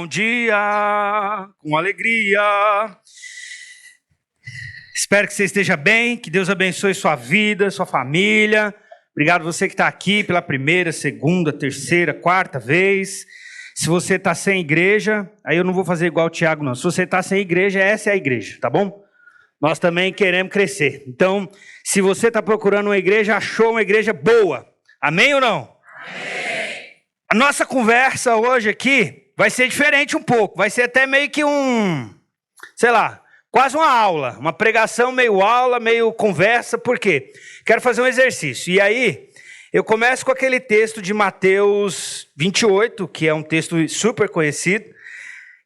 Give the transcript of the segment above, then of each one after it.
bom dia, com alegria. Espero que você esteja bem, que Deus abençoe sua vida, sua família. Obrigado você que está aqui pela primeira, segunda, terceira, quarta vez. Se você está sem igreja, aí eu não vou fazer igual o Tiago não. Se você está sem igreja, essa é a igreja, tá bom? Nós também queremos crescer. Então, se você está procurando uma igreja, achou uma igreja boa. Amém ou não? Amém. A nossa conversa hoje aqui vai ser diferente um pouco. Vai ser até meio que quase uma aula. Uma pregação meio aula, meio conversa. Por quê? Quero fazer um exercício. E aí, eu começo com aquele texto de Mateus 28, que é um texto super conhecido.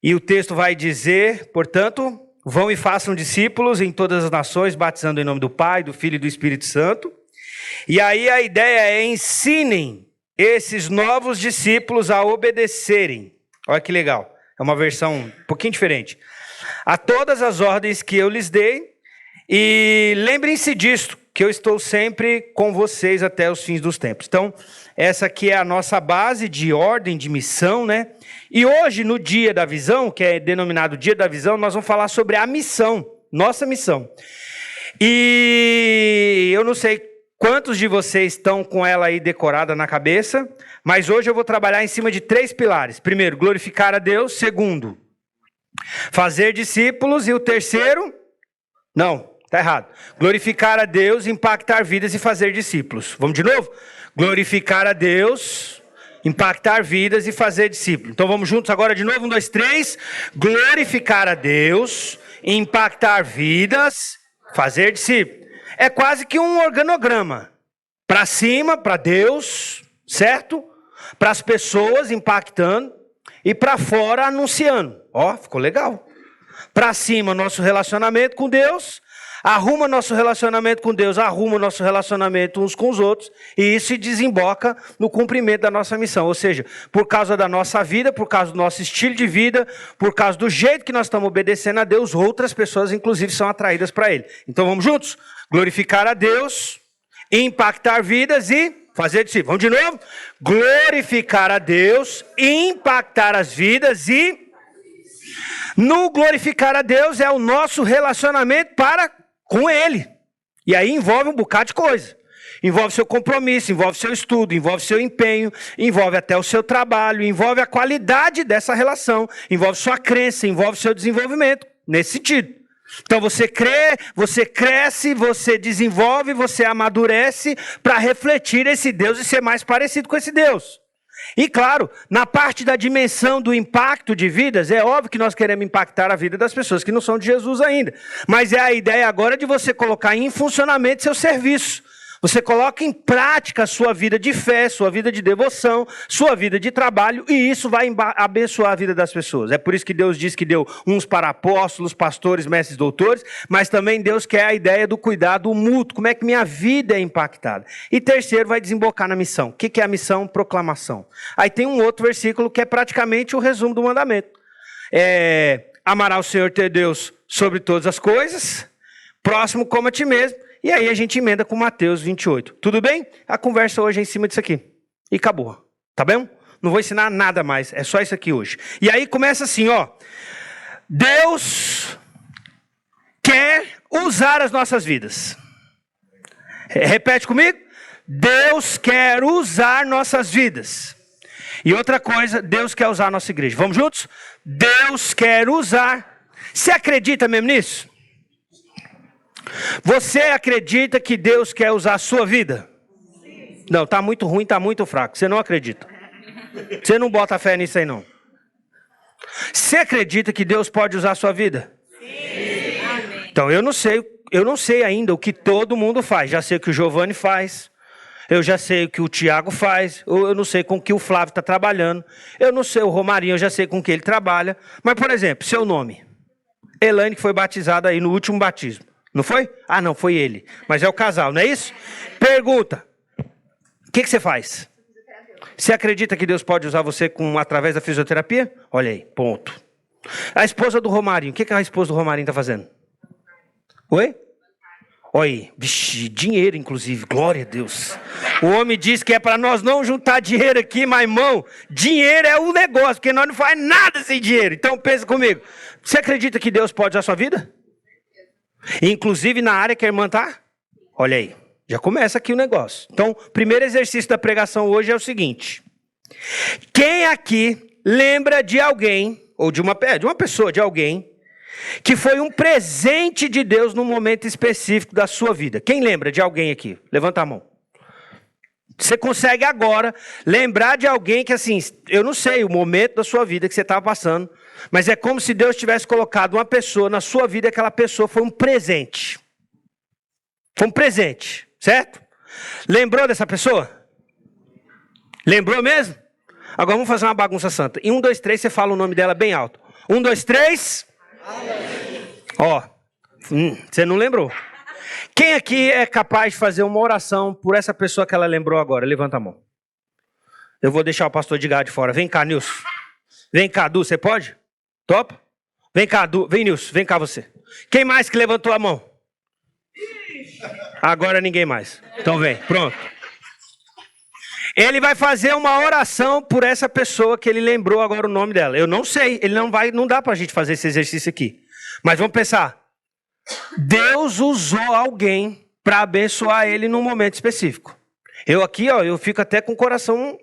E o texto vai dizer, portanto, vão e façam discípulos em todas as nações, batizando em nome do Pai, do Filho e do Espírito Santo. E aí a ideia é ensinem esses novos discípulos a obedecerem. Olha que legal. É uma versão um pouquinho diferente. A todas as ordens que eu lhes dei. E lembrem-se disto, que eu estou sempre com vocês até os fins dos tempos. Então, essa aqui é a nossa base de ordem, de missão, né? E hoje, no Dia da Visão, que é denominado Dia da Visão, nós vamos falar sobre a missão, nossa missão. E eu não sei quantos de vocês estão com ela aí decorada na cabeça, mas hoje eu vou trabalhar em cima de 3 pilares. Primeiro, glorificar a Deus. Segundo, fazer discípulos. E o terceiro, não, está errado. Glorificar a Deus, impactar vidas e fazer discípulos. Vamos de novo? Glorificar a Deus, impactar vidas e fazer discípulos. Então vamos juntos agora de novo, 1, 2, 3. Glorificar a Deus, impactar vidas, fazer discípulos. É quase que um organograma. Para cima, para Deus, certo? Para as pessoas, impactando. E para fora, anunciando. Ó, ficou legal. Para cima, nosso relacionamento com Deus. Arruma nosso relacionamento com Deus, arruma nosso relacionamento uns com os outros, e isso se desemboca no cumprimento da nossa missão. Ou seja, por causa da nossa vida, por causa do nosso estilo de vida, por causa do jeito que nós estamos obedecendo a Deus, outras pessoas, inclusive, são atraídas para Ele. Então vamos juntos? Glorificar a Deus, impactar vidas e fazer discípulos. Vamos de novo? Glorificar a Deus, impactar as vidas e... No glorificar a Deus é o nosso relacionamento com Ele. E aí envolve um bocado de coisa. Envolve seu compromisso, envolve seu estudo, envolve seu empenho, envolve até o seu trabalho, envolve a qualidade dessa relação, envolve sua crença, envolve seu desenvolvimento, nesse sentido. Então você crê, você cresce, você desenvolve, você amadurece para refletir esse Deus e ser mais parecido com esse Deus. E claro, na parte da dimensão do impacto de vidas, é óbvio que nós queremos impactar a vida das pessoas que não são de Jesus ainda. Mas é a ideia agora de você colocar em funcionamento seu serviço. Você coloca em prática a sua vida de fé, sua vida de devoção, sua vida de trabalho, e isso vai abençoar a vida das pessoas. É por isso que Deus diz que deu uns para apóstolos, pastores, mestres, doutores, mas também Deus quer a ideia do cuidado mútuo, como é que minha vida é impactada. E terceiro, vai desembocar na missão. O que é a missão? Proclamação. Aí tem um outro versículo que é praticamente o resumo do mandamento. Amará o Senhor teu Deus sobre todas as coisas, próximo como a ti mesmo. E aí a gente emenda com Mateus 28. Tudo bem? A conversa hoje é em cima disso aqui. E acabou. Tá bem? Não vou ensinar nada mais. É só isso aqui hoje. E aí começa assim, ó. Deus quer usar as nossas vidas. Repete comigo. Deus quer usar nossas vidas. E outra coisa, Deus quer usar a nossa igreja. Vamos juntos? Deus quer usar. Você acredita mesmo nisso? Você acredita que Deus quer usar a sua vida? Sim. Não, está muito ruim, está muito fraco. Você não acredita. Você não bota fé nisso aí não. Você acredita que Deus pode usar a sua vida? Sim. Então eu não sei ainda o que todo mundo faz. Já sei o que o Giovanni faz. Eu já sei o que o Tiago faz. Eu não sei com o que o Flávio está trabalhando. Eu não sei o Romarinho, eu já sei com o que ele trabalha. Mas, por exemplo, seu nome. Elaine, que foi batizada aí no último batismo. Não foi? Ah, não, foi ele. Mas é o casal, não é isso? Pergunta. O que você faz? Você acredita que Deus pode usar você através da fisioterapia? Olha aí, ponto. A esposa do Romarinho. O que a esposa do Romarinho está fazendo? Oi? Olha aí, vixe, dinheiro inclusive, glória a Deus. O homem diz que é para nós não juntar dinheiro aqui, mas irmão, dinheiro é um negócio, porque nós não faz nada sem dinheiro. Então pensa comigo, você acredita que Deus pode usar a sua vida? Inclusive na área que a irmã está? Olha aí, já começa aqui o negócio. Então, o primeiro exercício da pregação hoje é o seguinte. Quem aqui lembra de alguém, ou de uma pessoa, de alguém, que foi um presente de Deus num momento específico da sua vida? Quem lembra de alguém aqui? Levanta a mão. Você consegue agora lembrar de alguém que, assim, eu não sei o momento da sua vida que você estava passando, mas é como se Deus tivesse colocado uma pessoa na sua vida e aquela pessoa foi um presente. Foi um presente, certo? Lembrou dessa pessoa? Lembrou mesmo? Agora vamos fazer uma bagunça santa. Em 1, 2, 3, você fala o nome dela bem alto. 1, 2, 3. Ó, você não lembrou. Quem aqui é capaz de fazer uma oração por essa pessoa que ela lembrou agora? Levanta a mão. Eu vou deixar o pastor Edgar de fora. Vem cá, Nilson. Vem cá, Du, você pode? Topa? Vem cá, Du. Vem, Nilson. Vem cá você. Quem mais que levantou a mão? Agora ninguém mais. Então vem, pronto. Ele vai fazer uma oração por essa pessoa que ele lembrou agora o nome dela. Eu não sei, não dá pra gente fazer esse exercício aqui. Mas vamos pensar. Deus usou alguém para abençoar ele num momento específico. Eu aqui, ó, eu fico até com o coração,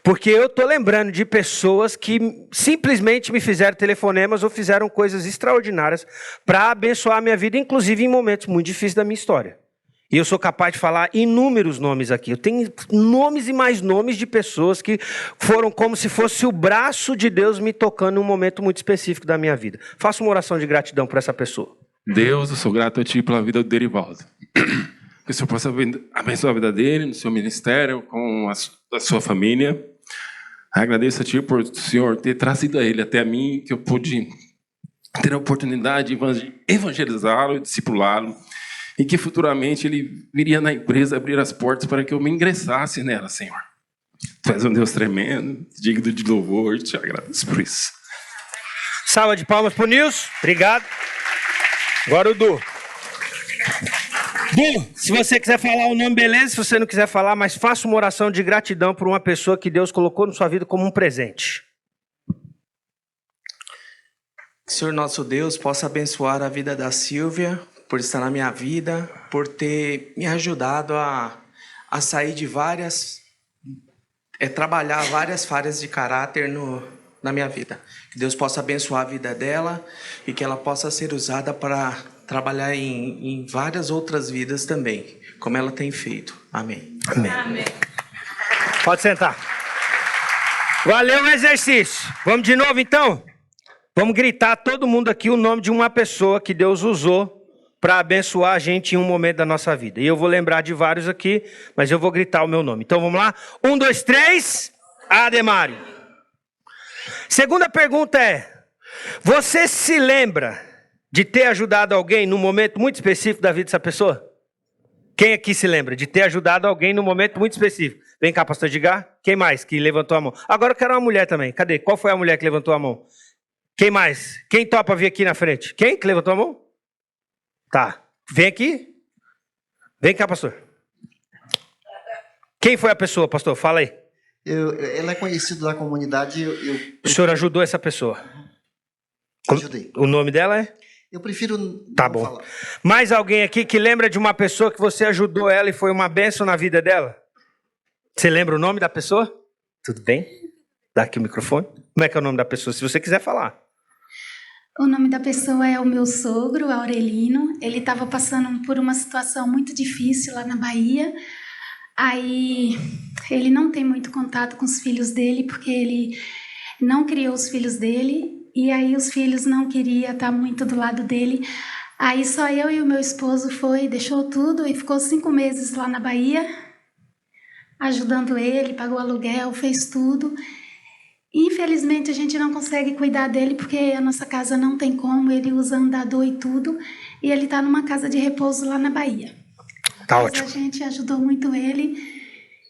porque eu tô lembrando de pessoas que simplesmente me fizeram telefonemas ou fizeram coisas extraordinárias para abençoar a minha vida, inclusive em momentos muito difíceis da minha história. E eu sou capaz de falar inúmeros nomes aqui. Eu tenho nomes e mais nomes de pessoas que foram como se fosse o braço de Deus me tocando em um momento muito específico da minha vida. Faça uma oração de gratidão por essa pessoa. Deus, eu sou grato a Ti pela vida do Derivaldo. Que o Senhor possa abençoar a vida dele, no seu ministério, com a sua família. Agradeço a Ti por o Senhor ter trazido a ele até a mim, que eu pude ter a oportunidade de evangelizá-lo, discipulá-lo, e que futuramente ele viria na empresa abrir as portas para que eu me ingressasse nela, Senhor. Tu és um Deus tremendo, digno de louvor, te agradeço por isso. Salva de palmas para o Nilson. Obrigado. Agora o Du. Du, se você quiser falar o nome, beleza. Se você não quiser falar, mas faça uma oração de gratidão por uma pessoa que Deus colocou na sua vida como um presente. Que o Senhor nosso Deus possa abençoar a vida da Silvia, por estar na minha vida, por ter me ajudado a sair de trabalhar várias falhas de caráter na minha vida. Que Deus possa abençoar a vida dela e que ela possa ser usada para trabalhar em várias outras vidas também, como ela tem feito. Amém. Amém. Amém. Pode sentar. Valeu o exercício. Vamos de novo então? Vamos gritar todo mundo aqui o nome de uma pessoa que Deus usou para abençoar a gente em um momento da nossa vida. E eu vou lembrar de vários aqui, mas eu vou gritar o meu nome. Então vamos lá? 1, 2, 3. Ademário. Segunda pergunta é: você se lembra de ter ajudado alguém num momento muito específico da vida dessa pessoa? Quem aqui se lembra de ter ajudado alguém num momento muito específico? Vem cá, pastor Edgar. Quem mais que levantou a mão? Agora eu quero uma mulher também. Cadê? Qual foi a mulher que levantou a mão? Quem mais? Quem topa vir aqui na frente? Quem que levantou a mão? Tá. Vem aqui. Vem cá, pastor. Quem foi a pessoa, pastor? Fala aí. Ela é conhecida da comunidade. O senhor ajudou essa pessoa? Ajudei. O nome dela é? Eu prefiro tá não bom. falar. Mais alguém aqui que lembra de uma pessoa que você ajudou ela e foi uma bênção na vida dela? Você lembra o nome da pessoa? Tudo bem? Dá aqui o microfone. Como é que é o nome da pessoa? Se você quiser falar. O nome da pessoa é o meu sogro, Aurelino. Ele estava passando por uma situação muito difícil lá na Bahia. Aí ele não tem muito contato com os filhos dele, porque ele não criou os filhos dele. E aí os filhos não queriam estar muito do lado dele. Aí só eu e o meu esposo deixou tudo e ficou 5 meses lá na Bahia, ajudando ele, pagou aluguel, fez tudo. Infelizmente a gente não consegue cuidar dele porque a nossa casa não tem como, ele usa andador e tudo, e ele está numa casa de repouso lá na Bahia. Tá Mas ótimo. a gente ajudou muito ele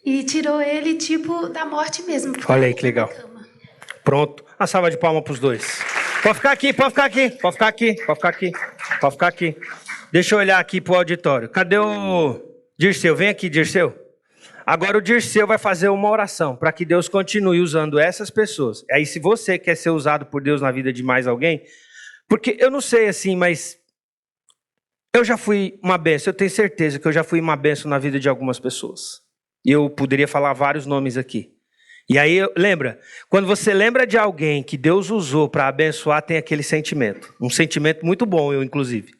e tirou ele tipo da morte mesmo. Olha aí que legal. Pronto. Uma salva de palmas para os dois. Pode ficar aqui, pode ficar aqui, pode ficar aqui, pode ficar aqui, pode ficar aqui. Deixa eu olhar aqui para o auditório. Cadê o Dirceu? Vem aqui, Dirceu. Agora o Dirceu vai fazer uma oração para que Deus continue usando essas pessoas. Aí se você quer ser usado por Deus na vida de mais alguém, porque eu não sei assim, mas eu já fui uma bênção, eu tenho certeza que eu já fui uma bênção na vida de algumas pessoas. E eu poderia falar vários nomes aqui. E aí, lembra, quando você lembra de alguém que Deus usou para abençoar, tem aquele sentimento. Um sentimento muito bom, eu inclusive.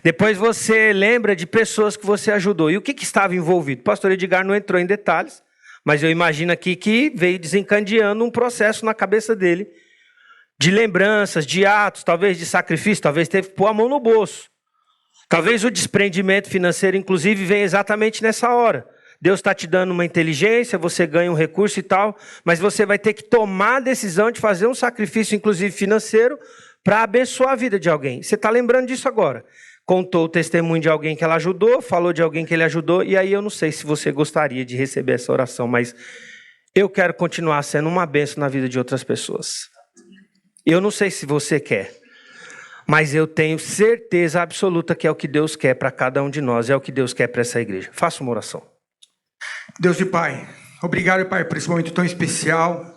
Depois você lembra de pessoas que você ajudou. E o que estava envolvido? O pastor Edgar não entrou em detalhes, mas eu imagino aqui que veio desencadeando um processo na cabeça dele de lembranças, de atos, talvez de sacrifício, talvez teve que pôr a mão no bolso. Talvez o desprendimento financeiro, inclusive, venha exatamente nessa hora. Deus está te dando uma inteligência, você ganha um recurso e tal, mas você vai ter que tomar a decisão de fazer um sacrifício, inclusive financeiro, para abençoar a vida de alguém. Você está lembrando disso agora. Contou o testemunho de alguém que ela ajudou, falou de alguém que ele ajudou, e aí eu não sei se você gostaria de receber essa oração, mas eu quero continuar sendo uma bênção na vida de outras pessoas. Eu não sei se você quer, mas eu tenho certeza absoluta que é o que Deus quer para cada um de nós, é o que Deus quer para essa igreja. Faça uma oração. Deus e Pai, obrigado, Pai, por esse momento tão especial.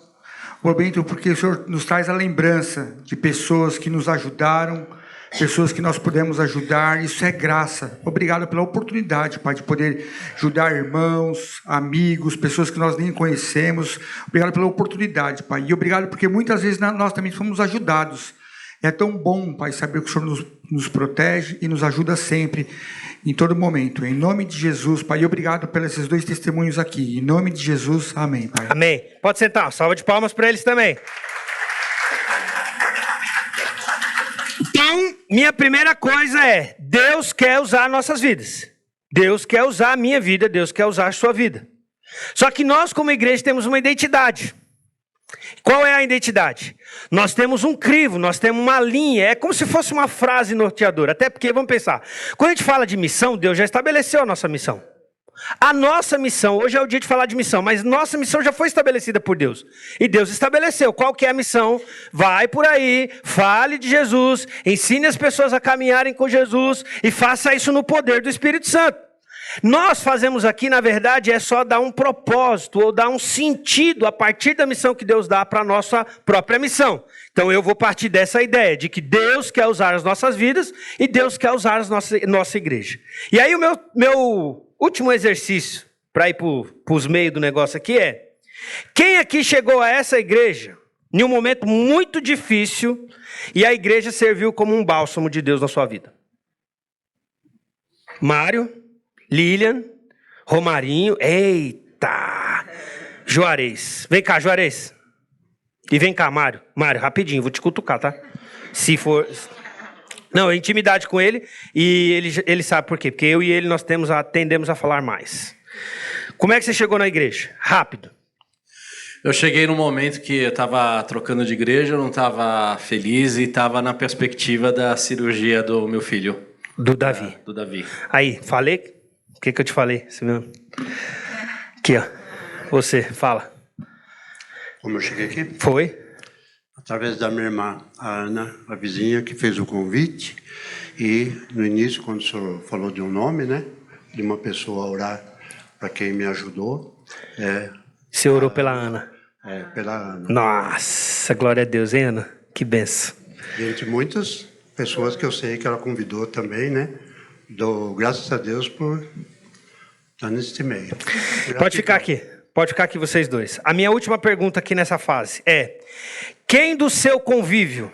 Momento porque o Senhor nos traz a lembrança de pessoas que nos ajudaram, pessoas que nós pudemos ajudar, isso é graça. Obrigado pela oportunidade, Pai, de poder ajudar irmãos, amigos, pessoas que nós nem conhecemos. Obrigado pela oportunidade, Pai, e obrigado porque muitas vezes nós também fomos ajudados. É tão bom, Pai, saber que o Senhor nos protege e nos ajuda sempre, em todo momento. Em nome de Jesus, Pai, e obrigado pelos esses dois testemunhos aqui. Em nome de Jesus, amém, Pai. Amém. Pode sentar, salva de palmas para eles também. Então, minha primeira coisa é, Deus quer usar nossas vidas. Deus quer usar a minha vida, Deus quer usar a sua vida. Só que nós, como igreja, temos uma identidade. Qual é a identidade? Nós temos um crivo, nós temos uma linha, é como se fosse uma frase norteadora. Até porque, vamos pensar, quando a gente fala de missão, Deus já estabeleceu a nossa missão. A nossa missão, hoje é o dia de falar de missão, mas nossa missão já foi estabelecida por Deus. E Deus estabeleceu qual que é a missão. Vai por aí, fale de Jesus, ensine as pessoas a caminharem com Jesus e faça isso no poder do Espírito Santo. Nós fazemos aqui, na verdade, é só dar um propósito ou dar um sentido a partir da missão que Deus dá para a nossa própria missão. Então eu vou partir dessa ideia de que Deus quer usar as nossas vidas e Deus quer usar a nossa igreja. E aí o meu último exercício para ir para os meios do negócio aqui é: quem aqui chegou a essa igreja em um momento muito difícil e a igreja serviu como um bálsamo de Deus na sua vida? Mário, Lilian, Romarinho, eita, Juarez. Vem cá, Juarez. E vem cá, Mário. Mário, rapidinho, vou te cutucar, tá? Se for... Não, intimidade com ele, e ele sabe por quê. Porque eu e ele, nós tendemos a falar mais. Como é que você chegou na igreja? Rápido. Eu cheguei num momento que eu estava trocando de igreja, eu não estava feliz e estava na perspectiva da cirurgia do meu filho. Do Davi. Do Davi. Aí, falei? O que eu te falei? Você viu? Aqui, ó. Você, fala. Como eu cheguei aqui? Foi? Através da minha irmã, a Ana, a vizinha, que fez o convite. E no início, quando o senhor falou de um nome, né? De uma pessoa orar para quem me ajudou. Você orou pela Ana? Pela Ana. Nossa, glória a Deus, hein, Ana? Que benção. Dentre muitas pessoas que eu sei que ela convidou também, né? Dou graças a Deus por estar nesse meio. Pode ficar aqui vocês dois. A minha última pergunta aqui nessa fase é: quem do seu convívio,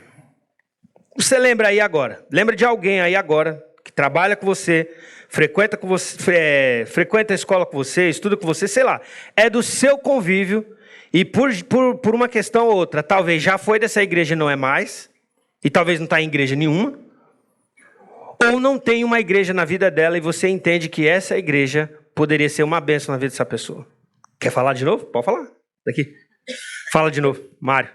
você lembra aí agora? Lembra de alguém aí agora que trabalha com você, frequenta a escola com você, estuda com você, sei lá, é do seu convívio e por uma questão ou outra, talvez já foi dessa igreja e não é mais, e talvez não está em igreja nenhuma, ou não tem uma igreja na vida dela e você entende que essa igreja poderia ser uma bênção na vida dessa pessoa. Quer falar de novo? Pode falar. Daqui. Fala de novo, Mário.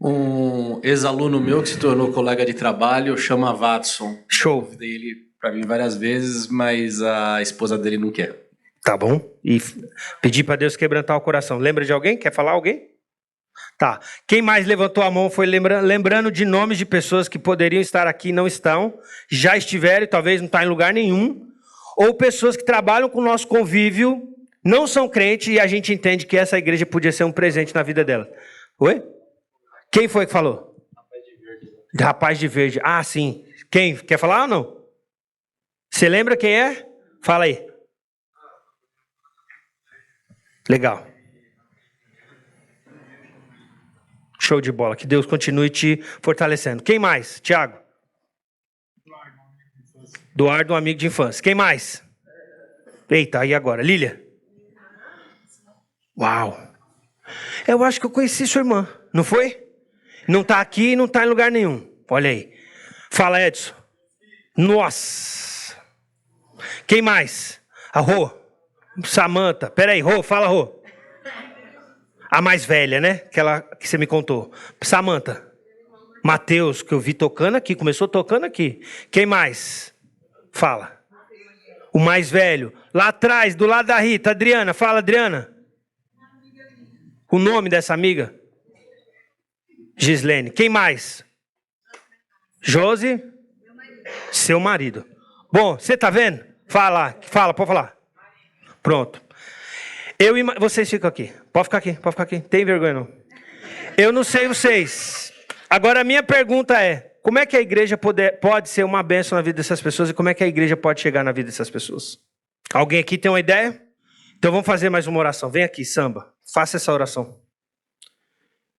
Um ex-aluno meu que se tornou colega de trabalho chama Watson. Show. Convidei ele para vir várias vezes, mas a esposa dele não quer. Tá bom. E pedir para Deus quebrantar o coração. Lembra de alguém? Quer falar alguém? Tá. Quem mais levantou a mão foi lembrando de nomes de pessoas que poderiam estar aqui e não estão, já estiveram e talvez não está em lugar nenhum, ou pessoas que trabalham com o nosso convívio, não são crentes e a gente entende que essa igreja podia ser um presente na vida dela. Oi? Quem foi que falou? Rapaz de verde. Ah, sim. Quem? Quer falar ou não? Você lembra quem é? Fala aí. Legal. Show de bola. Que Deus continue te fortalecendo. Quem mais? Tiago. Eduardo, um amigo de infância. Quem mais? Eita, e agora? Lília. Uau. Eu acho que eu conheci sua irmã. Não foi? Não está aqui e não está em lugar nenhum. Olha aí. Fala, Edson. Nossa. Quem mais? A Rô. Samanta. Peraí, Rô, fala, Rô. A mais velha, né? Aquela que você me contou. Samanta. Mateus, que eu vi tocando aqui. Começou tocando aqui. Quem mais? Fala. O mais velho. Lá atrás, do lado da Rita. Adriana. Fala, Adriana. O nome dessa amiga? Gislene. Quem mais? Josi. Seu marido. Bom, você tá vendo? Fala, pode falar. Pronto. Vocês ficam aqui. Pode ficar aqui. Tem vergonha não. Eu não sei vocês. Agora a minha pergunta é, como é que a igreja pode ser uma bênção na vida dessas pessoas e como é que a igreja pode chegar na vida dessas pessoas? Alguém aqui tem uma ideia? Então vamos fazer mais uma oração. Vem aqui, Samba. Faça essa oração.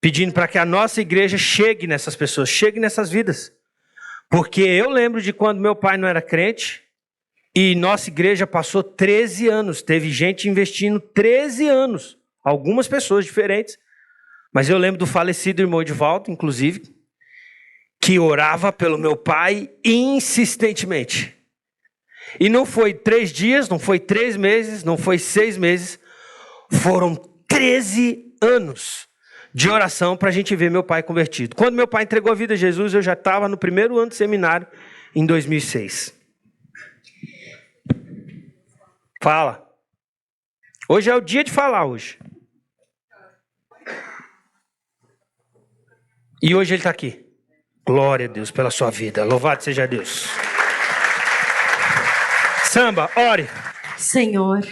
Pedindo para que a nossa igreja chegue nessas pessoas, chegue nessas vidas. Porque eu lembro de quando meu pai não era crente e nossa igreja passou 13 anos. Teve gente investindo 13 anos. Algumas pessoas diferentes. Mas eu lembro do falecido irmão Edivaldo, inclusive, que orava pelo meu pai insistentemente. E não foi 3 dias, não foi 3 meses, não foi 6 meses. Foram 13 anos de oração para a gente ver meu pai convertido. Quando meu pai entregou a vida a Jesus, eu já estava no primeiro ano de seminário, em 2006. Fala. Hoje é o dia de falar hoje. E hoje ele está aqui. Glória a Deus pela sua vida. Louvado seja Deus. Samba, ore. Senhor,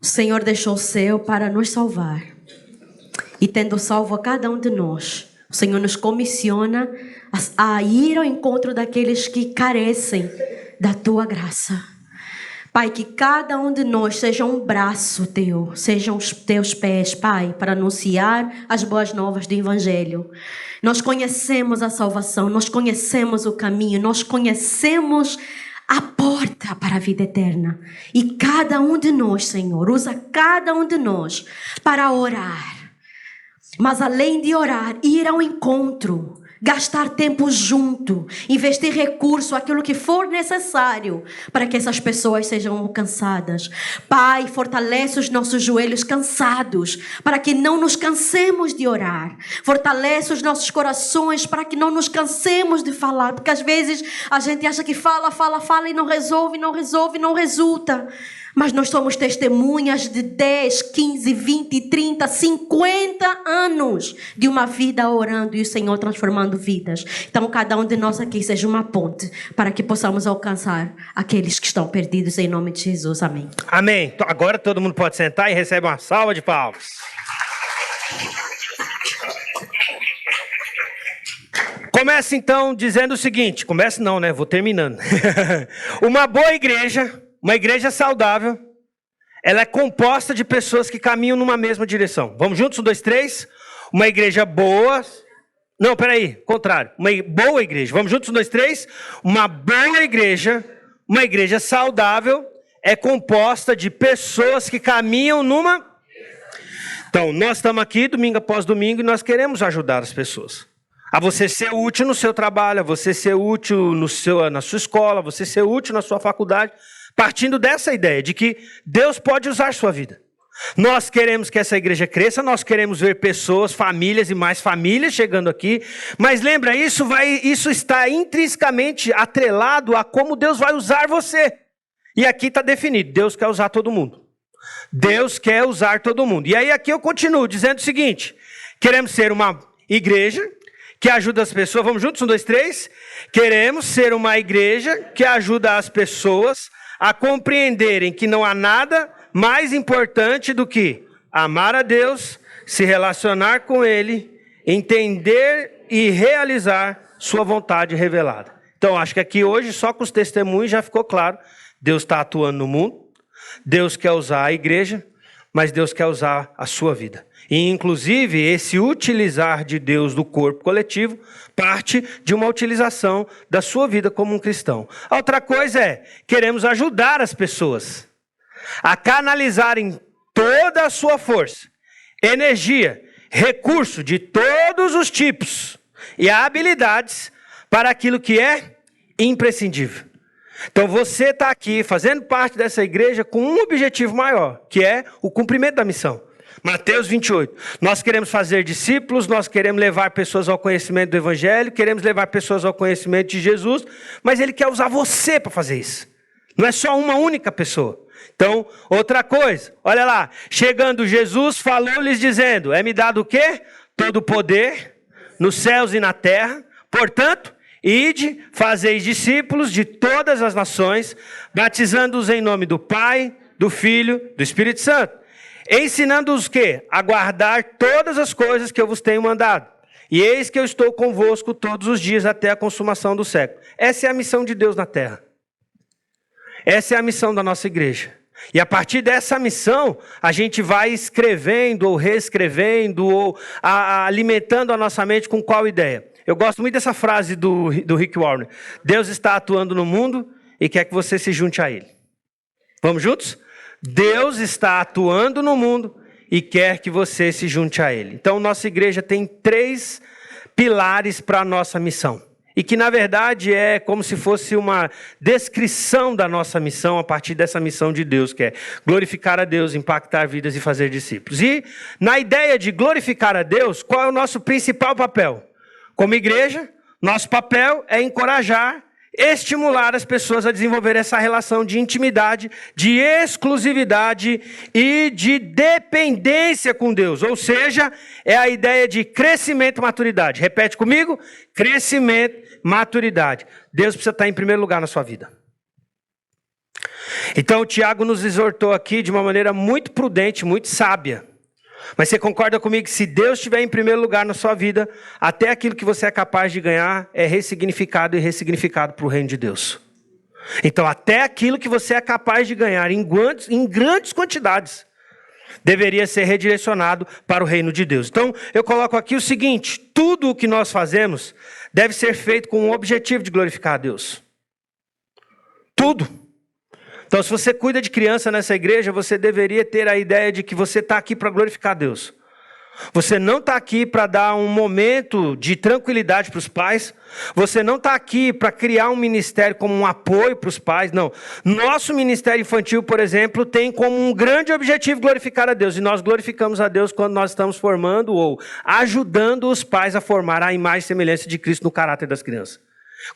o Senhor deixou o céu para nos salvar. E tendo salvo a cada um de nós, o Senhor nos comissiona a ir ao encontro daqueles que carecem da Tua graça. Pai, que cada um de nós seja um braço Teu, sejam os Teus pés, Pai, para anunciar as boas novas do Evangelho. Nós conhecemos a salvação, nós conhecemos o caminho, nós conhecemos a porta para a vida eterna. E cada um de nós, Senhor, usa cada um de nós para orar. Mas além de orar, ir ao encontro, gastar tempo junto, investir recurso, aquilo que for necessário para que essas pessoas sejam alcançadas. Pai, fortalece os nossos joelhos cansados para que não nos cansemos de orar. Fortalece os nossos corações para que não nos cansemos de falar, porque às vezes a gente acha que fala e não resulta. Mas nós somos testemunhas de 10, 15, 20, 30, 50 anos de uma vida orando e o Senhor transformando vidas. Então cada um de nós aqui seja uma ponte para que possamos alcançar aqueles que estão perdidos em nome de Jesus. Amém. Amém. Agora todo mundo pode sentar e recebe uma salva de palmas. Começa então dizendo o seguinte, começa não, né? Vou terminando. Uma boa igreja, uma igreja saudável, ela é composta de pessoas que caminham numa mesma direção. Vamos juntos? 1, 2, 3. Uma igreja boa. Não, peraí, contrário. Uma boa igreja. Vamos juntos? 1, 2, 3. Uma boa igreja, uma igreja saudável, é composta de pessoas que caminham numa... Então, nós estamos aqui domingo após domingo e nós queremos ajudar as pessoas. A você ser útil no seu trabalho, a você ser útil na sua escola, a você ser útil na sua faculdade. Partindo dessa ideia de que Deus pode usar sua vida. Nós queremos que essa igreja cresça, nós queremos ver pessoas, famílias e mais famílias chegando aqui. Mas lembra, isso está intrinsecamente atrelado a como Deus vai usar você. E aqui está definido, Deus quer usar todo mundo. Deus quer usar todo mundo. E aí aqui eu continuo dizendo o seguinte: queremos ser uma igreja que ajuda as pessoas. Vamos juntos? 1, 2, 3. Queremos ser uma igreja que ajuda as pessoas a compreenderem que não há nada mais importante do que amar a Deus, se relacionar com Ele, entender e realizar sua vontade revelada. Então, acho que aqui hoje, só com os testemunhos, já ficou claro. Deus está atuando no mundo, Deus quer usar a igreja, mas Deus quer usar a sua vida. E, inclusive, esse utilizar de Deus do corpo coletivo parte de uma utilização da sua vida como um cristão. A outra coisa é, queremos ajudar as pessoas a canalizarem toda a sua força, energia, recurso de todos os tipos e habilidades para aquilo que é imprescindível. Então você está aqui fazendo parte dessa igreja com um objetivo maior, que é o cumprimento da missão. Mateus 28. Nós queremos fazer discípulos, nós queremos levar pessoas ao conhecimento do Evangelho, queremos levar pessoas ao conhecimento de Jesus, mas Ele quer usar você para fazer isso. Não é só uma única pessoa. Então, outra coisa, olha lá, chegando Jesus, falou-lhes dizendo, é-me dado o quê? Todo o poder, nos céus e na terra, portanto, ide, fazeis discípulos de todas as nações, batizando-os em nome do Pai, do Filho, do Espírito Santo, ensinando-os o quê? A guardar todas as coisas que eu vos tenho mandado. E eis que eu estou convosco todos os dias até a consumação do século. Essa é a missão de Deus na terra. Essa é a missão da nossa igreja. E a partir dessa missão, a gente vai escrevendo ou reescrevendo ou alimentando a nossa mente com qual ideia? Eu gosto muito dessa frase do Rick Warren. Deus está atuando no mundo e quer que você se junte a Ele. Vamos juntos? Deus está atuando no mundo e quer que você se junte a Ele. Então, nossa igreja tem 3 pilares para a nossa missão. E que, na verdade, é como se fosse uma descrição da nossa missão a partir dessa missão de Deus, que é glorificar a Deus, impactar vidas e fazer discípulos. E, na ideia de glorificar a Deus, qual é o nosso principal papel? Como igreja, nosso papel é encorajar, estimular as pessoas a desenvolver essa relação de intimidade, de exclusividade e de dependência com Deus. Ou seja, é a ideia de crescimento e maturidade. Repete comigo: crescimento, maturidade. Deus precisa estar em primeiro lugar na sua vida. Então o Tiago nos exortou aqui de uma maneira muito prudente, muito sábia. Mas você concorda comigo que se Deus estiver em primeiro lugar na sua vida, até aquilo que você é capaz de ganhar é ressignificado e ressignificado para o reino de Deus. Então até aquilo que você é capaz de ganhar em grandes quantidades, deveria ser redirecionado para o reino de Deus. Então eu coloco aqui o seguinte: tudo o que nós fazemos deve ser feito com o objetivo de glorificar a Deus. Tudo. Então, se você cuida de criança nessa igreja, você deveria ter a ideia de que você está aqui para glorificar a Deus. Você não está aqui para dar um momento de tranquilidade para os pais. Você não está aqui para criar um ministério como um apoio para os pais. Não. Nosso ministério infantil, por exemplo, tem como um grande objetivo glorificar a Deus. E nós glorificamos a Deus quando nós estamos formando ou ajudando os pais a formar a imagem e semelhança de Cristo no caráter das crianças.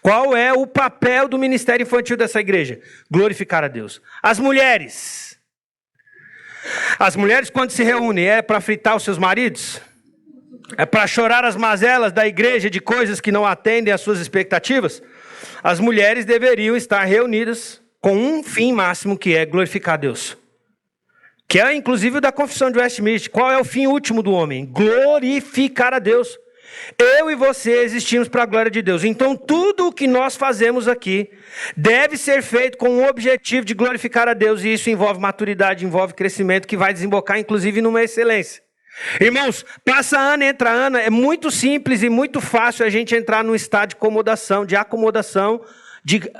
Qual é o papel do ministério infantil dessa igreja? Glorificar a Deus. As mulheres, quando se reúnem, é para fritar os seus maridos? É para chorar as mazelas da igreja de coisas que não atendem às suas expectativas? As mulheres deveriam estar reunidas com um fim máximo, que é glorificar a Deus. Que é inclusive o da confissão de Westminster. Qual é o fim último do homem? Glorificar a Deus. Eu e você existimos para a glória de Deus. Então tudo o que nós fazemos aqui deve ser feito com o objetivo de glorificar a Deus. E isso envolve maturidade, envolve crescimento, que vai desembocar inclusive numa excelência. Irmãos, passa ano, entra ano. É muito simples e muito fácil a gente entrar num estado de acomodação,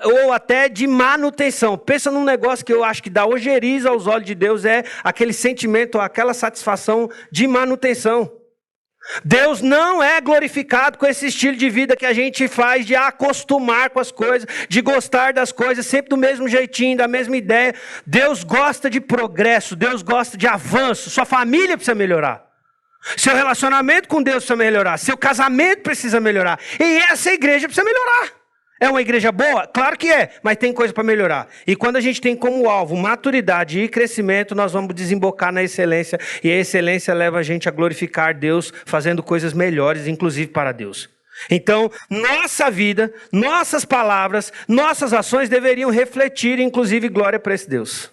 ou até de manutenção. Pensa num negócio que eu acho que dá ojeriza aos olhos de Deus, é aquele sentimento, aquela satisfação de manutenção. Deus não é glorificado com esse estilo de vida que a gente faz, de acostumar com as coisas, de gostar das coisas, sempre do mesmo jeitinho, da mesma ideia. Deus gosta de progresso, Deus gosta de avanço. Sua família precisa melhorar. Seu relacionamento com Deus precisa melhorar. Seu casamento precisa melhorar. E essa igreja precisa melhorar. É uma igreja boa? Claro que é, mas tem coisa para melhorar. E quando a gente tem como alvo maturidade e crescimento, nós vamos desembocar na excelência. E a excelência leva a gente a glorificar Deus, fazendo coisas melhores, inclusive para Deus. Então, nossa vida, nossas palavras, nossas ações deveriam refletir, inclusive, glória para esse Deus.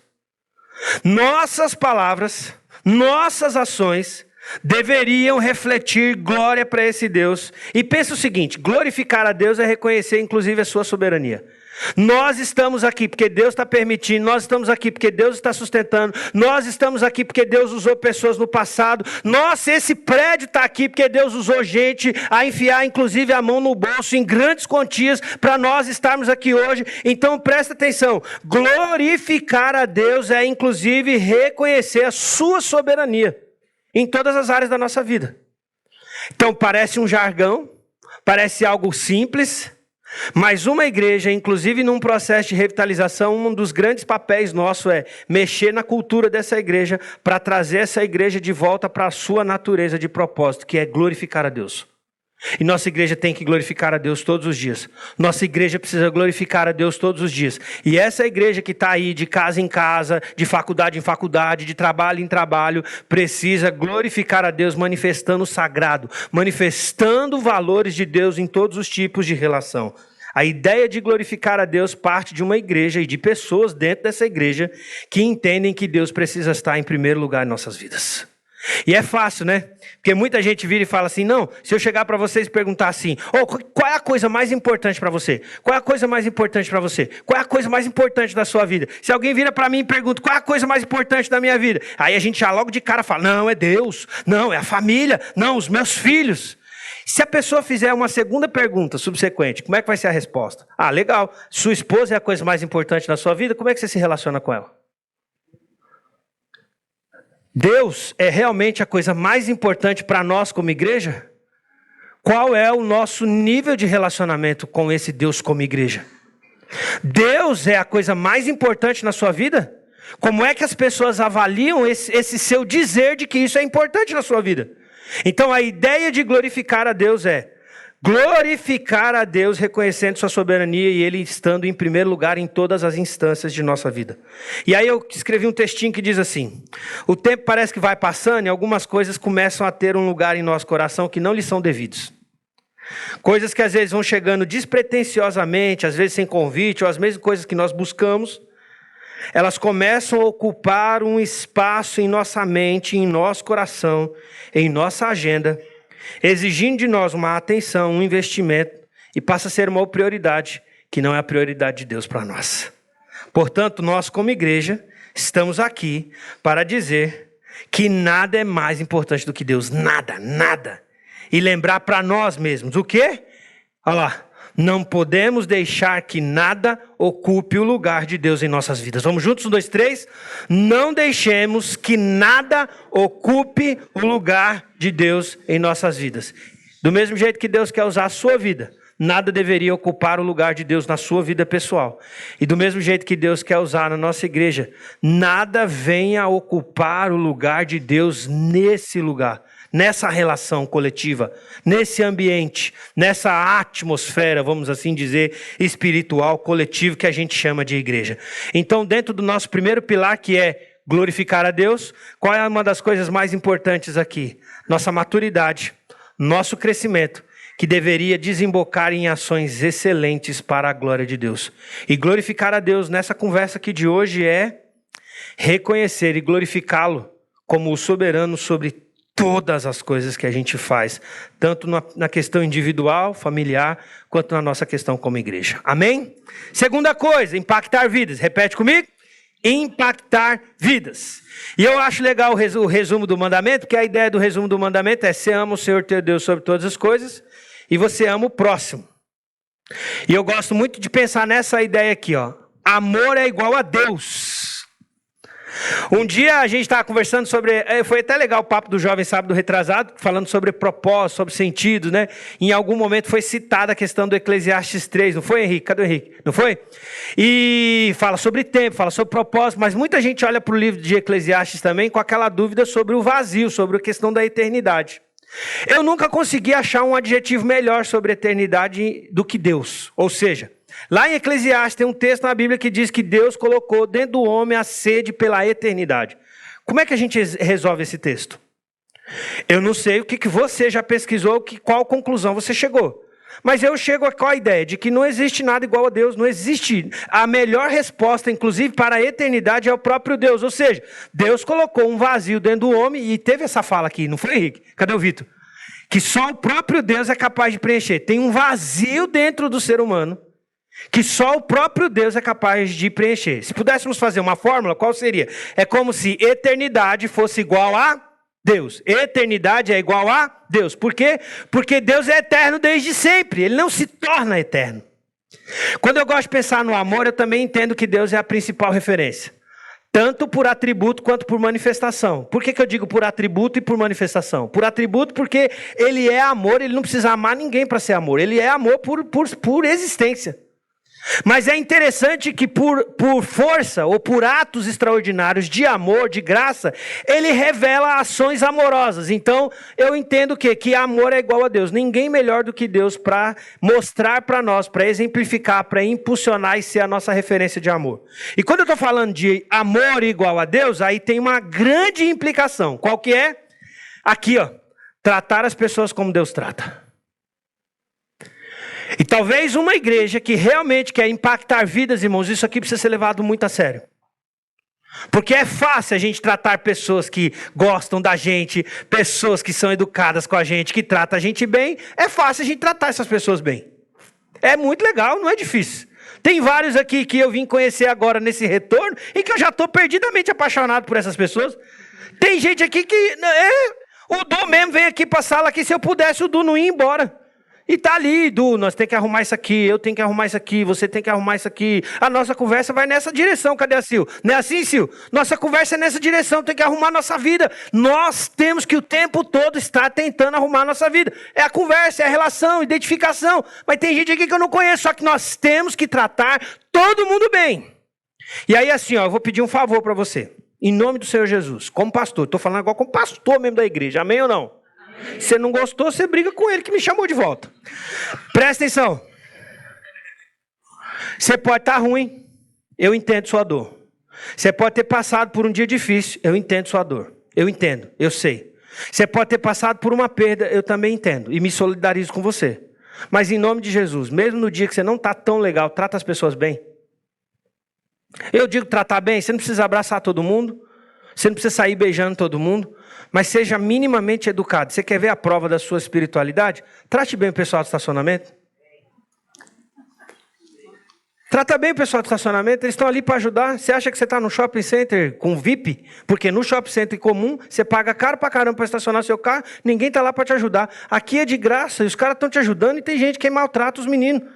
Nossas palavras, nossas ações deveriam refletir glória para esse Deus. E pensa o seguinte, glorificar a Deus é reconhecer, inclusive, a sua soberania. Nós estamos aqui porque Deus está permitindo, nós estamos aqui porque Deus está sustentando, nós estamos aqui porque Deus usou pessoas no passado, nossa, esse prédio está aqui porque Deus usou gente a enfiar inclusive a mão no bolso em grandes quantias para nós estarmos aqui hoje. Então presta atenção, glorificar a Deus é inclusive reconhecer a sua soberania em todas as áreas da nossa vida. Então parece um jargão, parece algo simples, mas uma igreja, inclusive num processo de revitalização, um dos grandes papéis nosso é mexer na cultura dessa igreja para trazer essa igreja de volta para a sua natureza de propósito, que é glorificar a Deus. E nossa igreja tem que glorificar a Deus todos os dias. Nossa igreja precisa glorificar a Deus todos os dias. E essa igreja que está aí de casa em casa, de faculdade em faculdade, de trabalho em trabalho, precisa glorificar a Deus manifestando o sagrado, manifestando valores de Deus em todos os tipos de relação. A ideia de glorificar a Deus parte de uma igreja e de pessoas dentro dessa igreja que entendem que Deus precisa estar em primeiro lugar em nossas vidas. E é fácil, né? Porque muita gente vira e fala assim, não, se eu chegar para vocês e perguntar assim, qual é a coisa mais importante para você? Qual é a coisa mais importante para você? Qual é a coisa mais importante da sua vida? Se alguém vira para mim e pergunta, qual é a coisa mais importante da minha vida? Aí a gente já logo de cara fala, não, é Deus, não, é a família, não, os meus filhos. Se a pessoa fizer uma segunda pergunta subsequente, como é que vai ser a resposta? Ah, legal, sua esposa é a coisa mais importante da sua vida, como é que você se relaciona com ela? Deus é realmente a coisa mais importante para nós como igreja? Qual é o nosso nível de relacionamento com esse Deus como igreja? Deus é a coisa mais importante na sua vida? Como é que as pessoas avaliam esse seu dizer de que isso é importante na sua vida? Então a ideia de glorificar a Deus é glorificar a Deus reconhecendo sua soberania e Ele estando em primeiro lugar em todas as instâncias de nossa vida. E aí eu escrevi um textinho que diz assim, o tempo parece que vai passando e algumas coisas começam a ter um lugar em nosso coração que não lhes são devidos. Coisas que às vezes vão chegando despretensiosamente, às vezes sem convite, ou as mesmas coisas que nós buscamos, elas começam a ocupar um espaço em nossa mente, em nosso coração, em nossa agenda, exigindo de nós uma atenção, um investimento, e passa a ser uma prioridade, que não é a prioridade de Deus para nós. Portanto, nós como igreja, estamos aqui para dizer que nada é mais importante do que Deus, nada, nada. E lembrar para nós mesmos, o quê? Olha lá, não podemos deixar que nada ocupe o lugar de Deus em nossas vidas. Vamos juntos? 1, 2, 3. Não deixemos que nada ocupe o lugar de Deus em nossas vidas. Do mesmo jeito que Deus quer usar a sua vida, nada deveria ocupar o lugar de Deus na sua vida pessoal. E do mesmo jeito que Deus quer usar na nossa igreja, nada venha ocupar o lugar de Deus nesse lugar. Nessa relação coletiva, nesse ambiente, nessa atmosfera, vamos assim dizer, espiritual, coletivo, que a gente chama de igreja. Então, dentro do nosso primeiro pilar, que é glorificar a Deus, qual é uma das coisas mais importantes aqui? Nossa maturidade, nosso crescimento, que deveria desembocar em ações excelentes para a glória de Deus. E glorificar a Deus nessa conversa aqui de hoje é reconhecer e glorificá-lo como o soberano sobre todas as coisas que a gente faz, tanto na questão individual, familiar, quanto na nossa questão como igreja. Amém? Segunda coisa, impactar vidas. Repete comigo. Impactar vidas. E eu acho legal o resumo do mandamento, porque a ideia do resumo do mandamento é: você ama o Senhor teu Deus sobre todas as coisas e você ama o próximo. E eu gosto muito de pensar nessa ideia aqui, ó. Amor é igual a Deus. Um dia a gente estava conversando sobre, foi até legal o papo do Jovem Sábado Retrasado, falando sobre propósito, sobre sentido, né? Em algum momento foi citada a questão do Eclesiastes 3, não foi, Henrique? Cadê o Henrique? Não foi? E fala sobre tempo, fala sobre propósito, mas muita gente olha para o livro de Eclesiastes também com aquela dúvida sobre o vazio, sobre a questão da eternidade. Eu nunca consegui achar um adjetivo melhor sobre a eternidade do que Deus. Ou seja, Lá em Eclesiastes tem um texto na Bíblia que diz que Deus colocou dentro do homem a sede pela eternidade. Como é que a gente resolve esse texto? Eu não sei o que você já pesquisou, qual conclusão você chegou. Mas eu chego a qual ideia? De que não existe nada igual a Deus, não existe. A melhor resposta, inclusive, para a eternidade é o próprio Deus. Ou seja, Deus colocou um vazio dentro do homem, e teve essa fala aqui, não foi, Henrique? Cadê o Vitor? Que só o próprio Deus é capaz de preencher. Tem um vazio dentro do ser humano, que só o próprio Deus é capaz de preencher. Se pudéssemos fazer uma fórmula, qual seria? É como se eternidade fosse igual a Deus. Eternidade é igual a Deus. Por quê? Porque Deus é eterno desde sempre. Ele não se torna eterno. Quando eu gosto de pensar no amor, eu também entendo que Deus é a principal referência. Tanto por atributo quanto por manifestação. Por que eu digo por atributo e por manifestação? Por atributo porque ele é amor, ele não precisa amar ninguém para ser amor. Ele é amor por existência. Mas é interessante que por força ou por atos extraordinários de amor, de graça, ele revela ações amorosas. Então, eu entendo que amor é igual a Deus. Ninguém melhor do que Deus para mostrar para nós, para exemplificar, para impulsionar e ser a nossa referência de amor. E quando eu estou falando de amor igual a Deus, aí tem uma grande implicação. Qual que é? Aqui, ó, tratar as pessoas como Deus trata. E talvez uma igreja que realmente quer impactar vidas, irmãos, isso aqui precisa ser levado muito a sério. Porque é fácil a gente tratar pessoas que gostam da gente, pessoas que são educadas com a gente, que tratam a gente bem. É fácil a gente tratar essas pessoas bem. É muito legal, não é difícil. Tem vários aqui que eu vim conhecer agora nesse retorno e que eu já estou perdidamente apaixonado por essas pessoas. Tem gente aqui que... o Du mesmo vem aqui para a sala aqui, se eu pudesse o Du não ia embora. E tá ali, Du, nós temos que arrumar isso aqui, eu tenho que arrumar isso aqui, você tem que arrumar isso aqui. A nossa conversa vai nessa direção, cadê a Sil? Não é assim, Sil? Nossa conversa é nessa direção, tem que arrumar a nossa vida. Nós temos que o tempo todo estar tentando arrumar a nossa vida. É a conversa, é a relação, identificação. Mas tem gente aqui que eu não conheço, só que nós temos que tratar todo mundo bem. E aí assim, ó, eu vou pedir um favor para você. Em nome do Senhor Jesus, como pastor. Estou falando agora como pastor mesmo da igreja, amém ou não? Se não gostou, você briga com ele que me chamou de volta. Presta atenção. Você pode estar ruim, eu entendo sua dor. Você pode ter passado por um dia difícil, eu entendo sua dor. Eu entendo, eu sei. Você pode ter passado por uma perda, eu também entendo. E me solidarizo com você. Mas em nome de Jesus, mesmo no dia que você não está tão legal, trata as pessoas bem. Eu digo tratar bem, você não precisa abraçar todo mundo. Você não precisa sair beijando todo mundo. Mas seja minimamente educado. Você quer ver a prova da sua espiritualidade? Trate bem o pessoal do estacionamento. Trata bem o pessoal do estacionamento. Eles estão ali para ajudar. Você acha que você está no shopping center com VIP? Porque no shopping center comum, você paga caro para caramba para estacionar seu carro. Ninguém está lá para te ajudar. Aqui é de graça. E os caras estão te ajudando e tem gente que maltrata os meninos.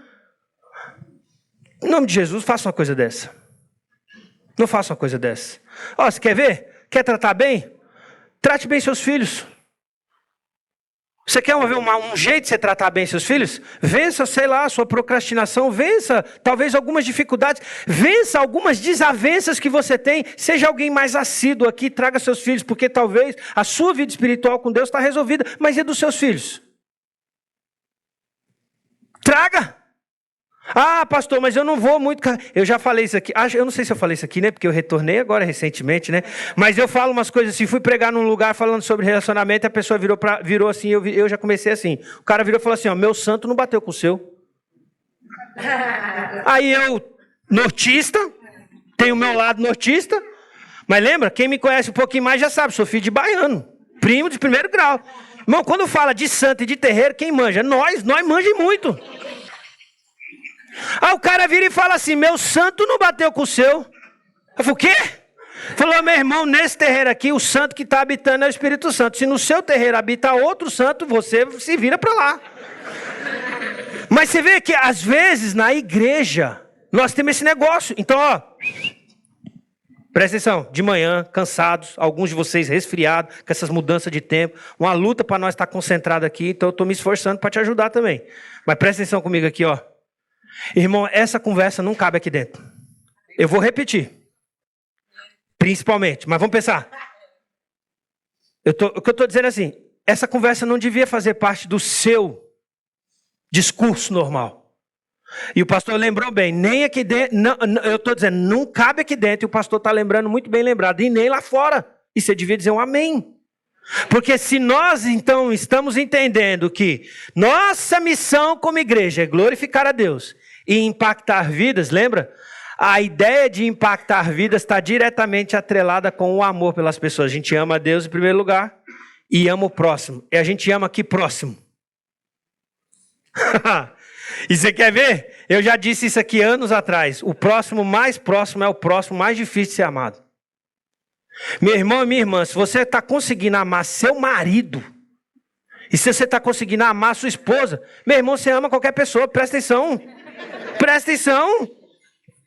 Em nome de Jesus, faça uma coisa dessa. Não faça uma coisa dessa. Ó, você quer ver? Quer tratar bem? Trate bem seus filhos. Você quer ver um jeito de você tratar bem seus filhos? Vença, sei lá, a sua procrastinação. Vença, talvez, algumas dificuldades. Vença algumas desavenças que você tem. Seja alguém mais assíduo aqui, traga seus filhos. Porque talvez a sua vida espiritual com Deus está resolvida. Mas e dos seus filhos? Traga. Ah, pastor, mas eu não vou muito... Eu já falei isso aqui. Eu não sei se eu falei isso aqui, né? Porque eu retornei agora recentemente, né? Mas eu falo umas coisas assim. Fui pregar num lugar falando sobre relacionamento e a pessoa virou assim. Eu já comecei assim. O cara virou e falou assim, ó, meu santo não bateu com o seu. Aí eu, nortista, tenho o meu lado nortista. Mas lembra? Quem me conhece um pouquinho mais já sabe. Sou filho de baiano. Primo de primeiro grau. Irmão, quando fala de santo e de terreiro, quem manja? Nós manjamos muito. Aí o cara vira e fala assim, meu santo não bateu com o seu. Eu falei, o quê? Falou, meu irmão, nesse terreiro aqui, o santo que está habitando é o Espírito Santo. Se no seu terreiro habita outro santo, você se vira para lá. Mas você vê que, às vezes, na igreja, nós temos esse negócio. Então, ó, presta atenção, de manhã, cansados, alguns de vocês resfriados, com essas mudanças de tempo, uma luta para nós estar concentrado aqui, então eu estou me esforçando para te ajudar também. Mas presta atenção comigo aqui, ó. Irmão, essa conversa não cabe aqui dentro. Eu vou repetir. Principalmente, mas vamos pensar. O que eu estou dizendo é assim, essa conversa não devia fazer parte do seu discurso normal. E o pastor lembrou bem, nem aqui dentro, eu estou dizendo, não cabe aqui dentro, e o pastor está lembrando muito bem lembrado, e nem lá fora. E você devia dizer um amém. Porque se nós, então, estamos entendendo que nossa missão como igreja é glorificar a Deus e impactar vidas, lembra? A ideia de impactar vidas está diretamente atrelada com o amor pelas pessoas. A gente ama a Deus em primeiro lugar e ama o próximo. E a gente ama aqui próximo. E você quer ver? Eu já disse isso aqui anos atrás. O próximo mais próximo é o próximo mais difícil de ser amado. Meu irmão e minha irmã, se você está conseguindo amar seu marido, e se você está conseguindo amar sua esposa, meu irmão, você ama qualquer pessoa, presta atenção. Presta atenção.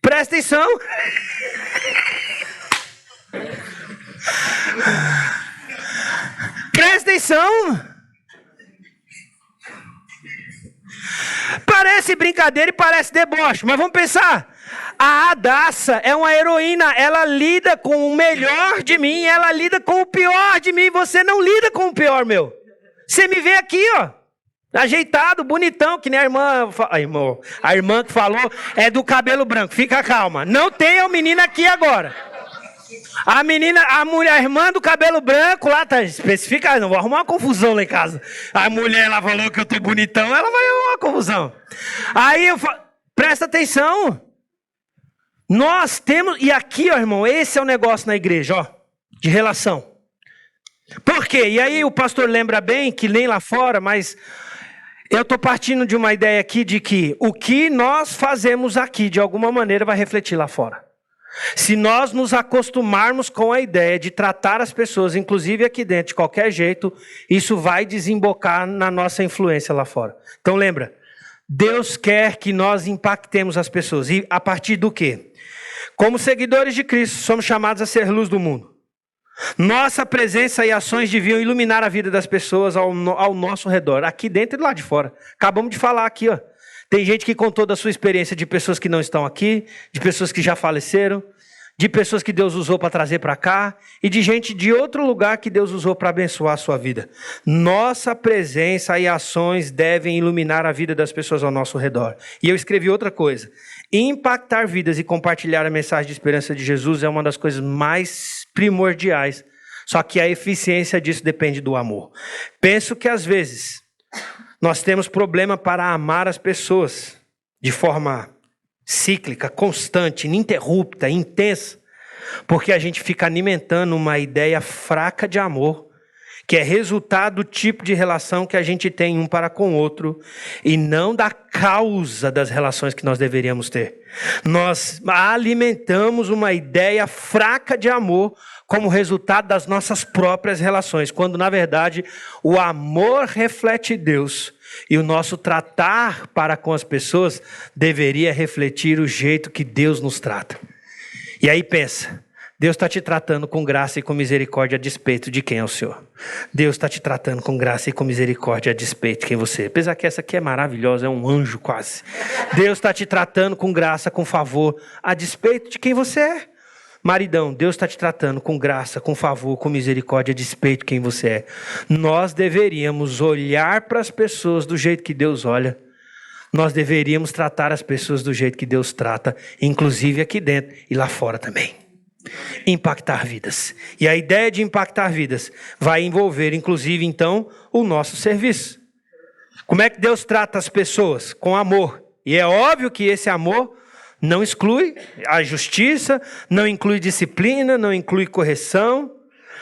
Presta atenção. Presta atenção. Parece brincadeira e parece deboche, mas vamos pensar. A Hadassah é uma heroína, ela lida com o melhor de mim, ela lida com o pior de mim, você não lida com o pior, meu. Você me vê aqui, ó, ajeitado, bonitão, que nem a irmã que falou é do cabelo branco, fica calma. Não tem a menina aqui agora. A menina, a irmã do cabelo branco lá, tá especificado, não vou arrumar uma confusão lá em casa. A mulher, ela falou que eu tô bonitão, ela vai arrumar uma confusão. Aí eu falo, presta atenção. Nós temos, e aqui, ó, irmão, esse é o negócio na igreja, ó, de relação. Por quê? E aí o pastor lembra bem que nem lá fora, mas eu estou partindo de uma ideia aqui de que o que nós fazemos aqui, de alguma maneira, vai refletir lá fora. Se nós nos acostumarmos com a ideia de tratar as pessoas, inclusive aqui dentro, de qualquer jeito, isso vai desembocar na nossa influência lá fora. Então lembra, Deus quer que nós impactemos as pessoas. E a partir do quê? Como seguidores de Cristo, somos chamados a ser luz do mundo. Nossa presença e ações deviam iluminar a vida das pessoas ao nosso redor, aqui dentro e lá de fora. Acabamos de falar aqui, ó. Tem gente que contou da sua experiência de pessoas que não estão aqui, de pessoas que já faleceram, de pessoas que Deus usou para trazer para cá, e de gente de outro lugar que Deus usou para abençoar a sua vida. Nossa presença e ações devem iluminar a vida das pessoas ao nosso redor. E eu escrevi outra coisa. Impactar vidas e compartilhar a mensagem de esperança de Jesus é uma das coisas mais primordiais. Só que a eficiência disso depende do amor. Penso que às vezes nós temos problema para amar as pessoas de forma cíclica, constante, ininterrupta, intensa, porque a gente fica alimentando uma ideia fraca de amor, que é resultado do tipo de relação que a gente tem um para com o outro, e não da causa das relações que nós deveríamos ter. Nós alimentamos uma ideia fraca de amor como resultado das nossas próprias relações, quando na verdade o amor reflete Deus, e o nosso tratar para com as pessoas deveria refletir o jeito que Deus nos trata. E aí pensa, Deus está te tratando com graça e com misericórdia a despeito de quem é o Senhor. Deus está te tratando com graça e com misericórdia a despeito de quem você é. Apesar que essa aqui é maravilhosa, é um anjo quase. Deus está te tratando com graça, com favor, a despeito de quem você é. Maridão, Deus está te tratando com graça, com favor, com misericórdia, a despeito de quem você é. Nós deveríamos olhar para as pessoas do jeito que Deus olha. Nós deveríamos tratar as pessoas do jeito que Deus trata, inclusive aqui dentro e lá fora também. Impactar vidas. E a ideia de impactar vidas vai envolver, inclusive, então, o nosso serviço. Como é que Deus trata as pessoas? Com amor. E é óbvio que esse amor não exclui a justiça, não inclui disciplina, não inclui correção,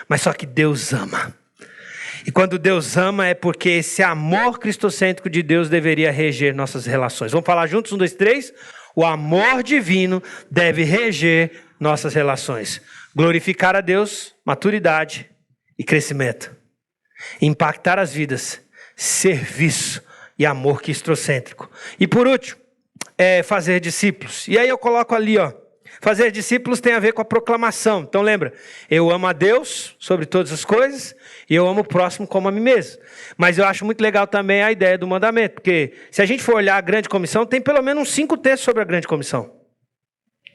mas só que Deus ama. E quando Deus ama é porque esse amor cristocêntrico de Deus deveria reger nossas relações. Vamos falar juntos? 1, 2, 3. O amor divino deve reger nossas relações. Glorificar a Deus, maturidade e crescimento. Impactar as vidas, serviço e amor cristocêntrico. E por último, fazer discípulos. E aí eu coloco ali, ó, fazer discípulos tem a ver com a proclamação. Então lembra, eu amo a Deus sobre todas as coisas e eu amo o próximo como a mim mesmo. Mas eu acho muito legal também a ideia do mandamento, porque se a gente for olhar a grande comissão, tem pelo menos uns 5 textos sobre a grande comissão.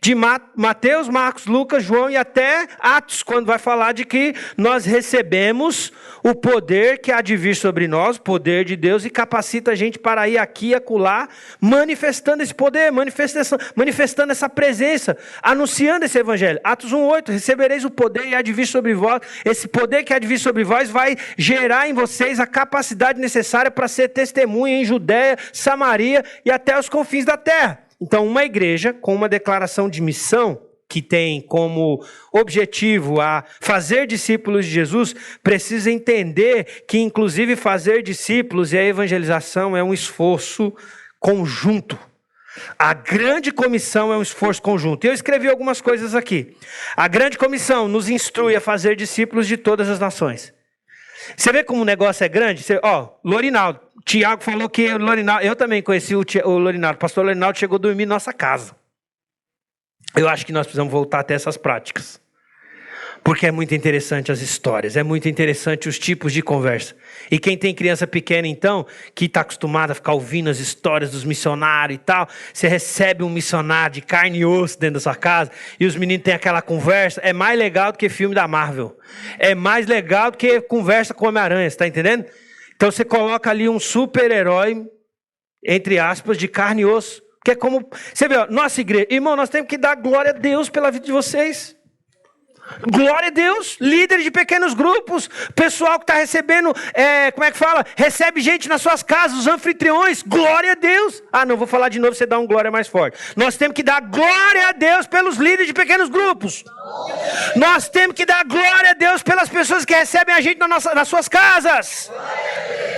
de Mateus, Marcos, Lucas, João e até Atos, quando vai falar de que nós recebemos o poder que há de vir sobre nós, o poder de Deus, e capacita a gente para ir aqui e acolá, manifestando esse poder, manifestando essa presença, anunciando esse evangelho. Atos 1:8, recebereis o poder e há de vir sobre vós. Esse poder que há de vir sobre vós vai gerar em vocês a capacidade necessária para ser testemunha em Judéia, Samaria e até os confins da terra. Então, uma igreja com uma declaração de missão, que tem como objetivo a fazer discípulos de Jesus, precisa entender que, inclusive, fazer discípulos e a evangelização é um esforço conjunto. A grande comissão é um esforço conjunto. E eu escrevi algumas coisas aqui. A grande comissão nos instrui a fazer discípulos de todas as nações. Você vê como o negócio é grande? Lorinaldo. Tiago falou que o Lorinaldo... Eu também conheci o Lorinaldo. O pastor Lorinaldo chegou a dormir na nossa casa. Eu acho que nós precisamos voltar até essas práticas. Porque é muito interessante as histórias. É muito interessante os tipos de conversa. E quem tem criança pequena, então, que está acostumado a ficar ouvindo as histórias dos missionários e tal, você recebe um missionário de carne e osso dentro da sua casa, e os meninos têm aquela conversa, é mais legal do que filme da Marvel. É mais legal do que conversa com Homem-Aranha, você está entendendo? Então você coloca ali um super-herói, entre aspas, de carne e osso. Que é como... Você vê, nossa igreja... Irmão, nós temos que dar glória a Deus pela vida de vocês. Glória a Deus, líderes de pequenos grupos, pessoal que está recebendo, recebe gente nas suas casas, os anfitriões, glória a Deus. Não vou falar de novo, você dá um glória mais forte. Nós temos que dar glória a Deus pelos líderes de pequenos grupos. Nós temos que dar glória a Deus pelas pessoas que recebem a gente nas suas casas.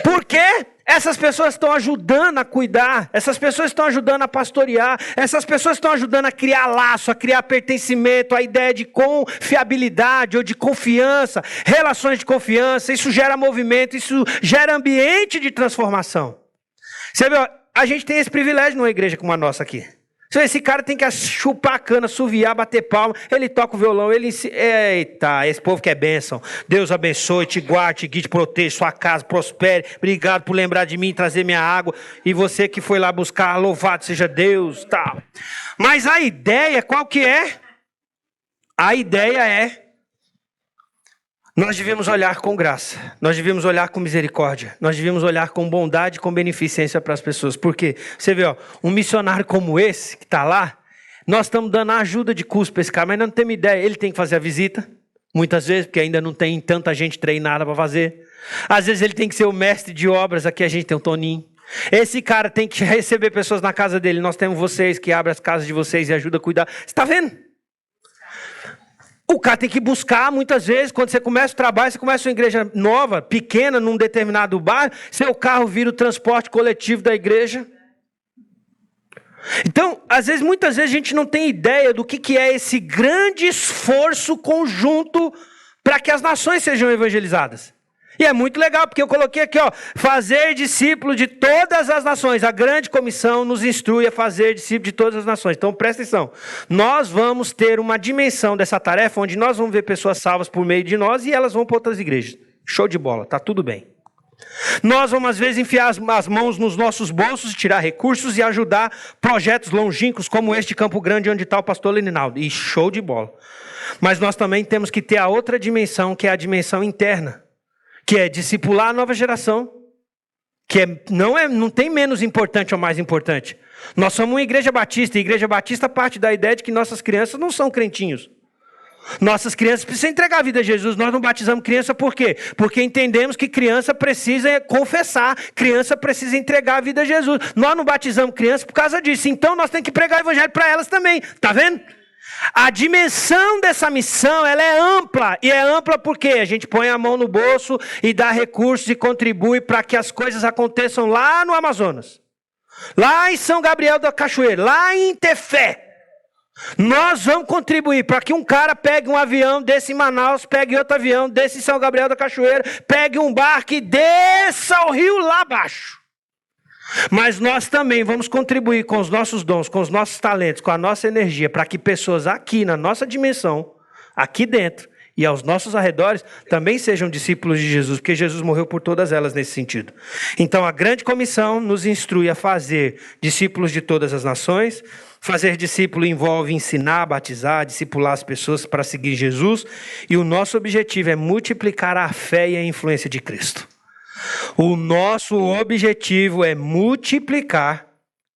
Por quê? Essas pessoas estão ajudando a cuidar, essas pessoas estão ajudando a pastorear, essas pessoas estão ajudando a criar laço, a criar pertencimento, a ideia de confiabilidade ou de confiança, relações de confiança. Isso gera movimento, isso gera ambiente de transformação. Você vê, a gente tem esse privilégio numa igreja como a nossa aqui. Esse cara tem que chupar a cana, assoviar, bater palma, ele toca o violão, Eita, esse povo que é bênção. Deus abençoe, te guarde, te guie, te proteja, sua casa prospere. Obrigado por lembrar de mim e trazer minha água. E você que foi lá buscar, louvado seja Deus, tal. Mas a ideia, qual que é? A ideia é... Nós devemos olhar com graça, nós devemos olhar com misericórdia, nós devemos olhar com bondade e com beneficência para as pessoas. Por quê? Você vê, um missionário como esse, que está lá, nós estamos dando a ajuda de custo para esse cara, mas não temos ideia, ele tem que fazer a visita, muitas vezes, porque ainda não tem tanta gente treinada para fazer. Às vezes ele tem que ser o mestre de obras, aqui a gente tem o Toninho. Esse cara tem que receber pessoas na casa dele, nós temos vocês que abrem as casas de vocês e ajudam a cuidar. Você está vendo? O cara tem que buscar, muitas vezes, quando você começa o trabalho, você começa uma igreja nova, pequena, num determinado bairro, seu carro vira o transporte coletivo da igreja. Então, muitas vezes a gente não tem ideia do que é esse grande esforço conjunto para que as nações sejam evangelizadas. E é muito legal, porque eu coloquei aqui, fazer discípulo de todas as nações. A grande comissão nos instrui a fazer discípulo de todas as nações. Então, presta atenção. Nós vamos ter uma dimensão dessa tarefa, onde nós vamos ver pessoas salvas por meio de nós e elas vão para outras igrejas. Show de bola, tá tudo bem. Nós vamos, às vezes, enfiar as mãos nos nossos bolsos, tirar recursos e ajudar projetos longínquos, como este de Campo Grande, onde está o pastor Lorinaldo. E show de bola. Mas nós também temos que ter a outra dimensão, que é a dimensão interna. Que é discipular a nova geração, que não tem menos importante ou mais importante. Nós somos uma igreja batista, e a igreja batista parte da ideia de que nossas crianças não são crentinhos. Nossas crianças precisam entregar a vida a Jesus. Nós não batizamos criança por quê? Porque entendemos que criança precisa confessar, criança precisa entregar a vida a Jesus. Nós não batizamos criança por causa disso, então nós temos que pregar o evangelho para elas também, tá vendo? A dimensão dessa missão, ela é ampla. E é ampla porque a gente põe a mão no bolso e dá recursos e contribui para que as coisas aconteçam lá no Amazonas. Lá em São Gabriel da Cachoeira, lá em Tefé. Nós vamos contribuir para que um cara pegue um avião desse em Manaus, pegue outro avião desse em São Gabriel da Cachoeira, pegue um barco e desça ao rio lá abaixo. Mas nós também vamos contribuir com os nossos dons, com os nossos talentos, com a nossa energia, para que pessoas aqui na nossa dimensão, aqui dentro, e aos nossos arredores também sejam discípulos de Jesus, porque Jesus morreu por todas elas nesse sentido. Então, a grande comissão nos instrui a fazer discípulos de todas as nações. Fazer discípulo envolve ensinar, batizar, discipular as pessoas para seguir Jesus, e o nosso objetivo é multiplicar a fé e a influência de Cristo. O nosso objetivo é multiplicar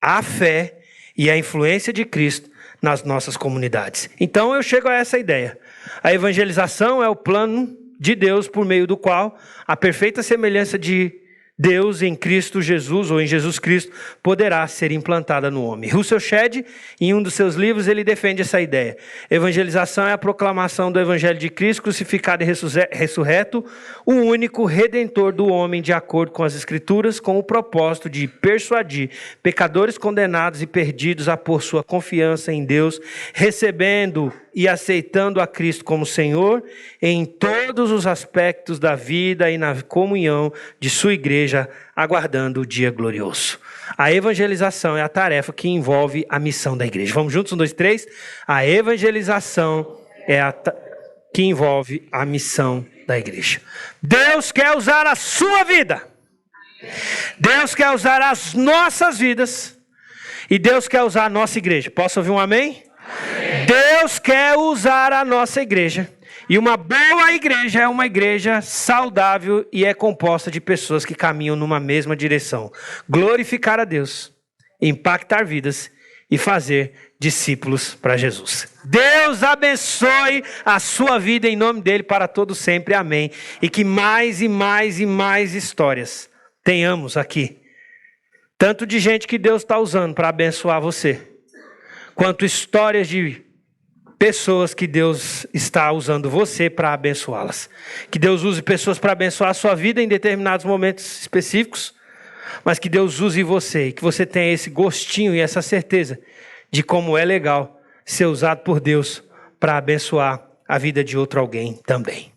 a fé e a influência de Cristo nas nossas comunidades. Então eu chego a essa ideia. A evangelização é o plano de Deus por meio do qual a perfeita semelhança de Deus em Cristo Jesus, ou em Jesus Cristo, poderá ser implantada no homem. Russell Shedd, em um dos seus livros, ele defende essa ideia. Evangelização é a proclamação do Evangelho de Cristo, crucificado e ressurreto, o único redentor do homem, de acordo com as Escrituras, com o propósito de persuadir pecadores condenados e perdidos a pôr sua confiança em Deus, recebendo e aceitando a Cristo como Senhor em todos os aspectos da vida e na comunhão de sua igreja, aguardando o dia glorioso. A evangelização é a tarefa que envolve a missão da igreja. Vamos juntos? 1, 2, 3. A evangelização é a que envolve a missão da igreja. Deus quer usar a sua vida. Deus quer usar as nossas vidas. E Deus quer usar a nossa igreja. Posso ouvir um amém? Deus quer usar a nossa igreja. E uma boa igreja é uma igreja saudável e é composta de pessoas que caminham numa mesma direção. Glorificar a Deus, impactar vidas e fazer discípulos para Jesus. Deus abençoe a sua vida em nome dele para todo sempre. Amém. E que mais e mais e mais histórias tenhamos aqui. Tanto de gente que Deus está usando para abençoar você, quanto histórias de pessoas que Deus está usando você para abençoá-las. Que Deus use pessoas para abençoar a sua vida em determinados momentos específicos, mas que Deus use você e que você tenha esse gostinho e essa certeza de como é legal ser usado por Deus para abençoar a vida de outro alguém também.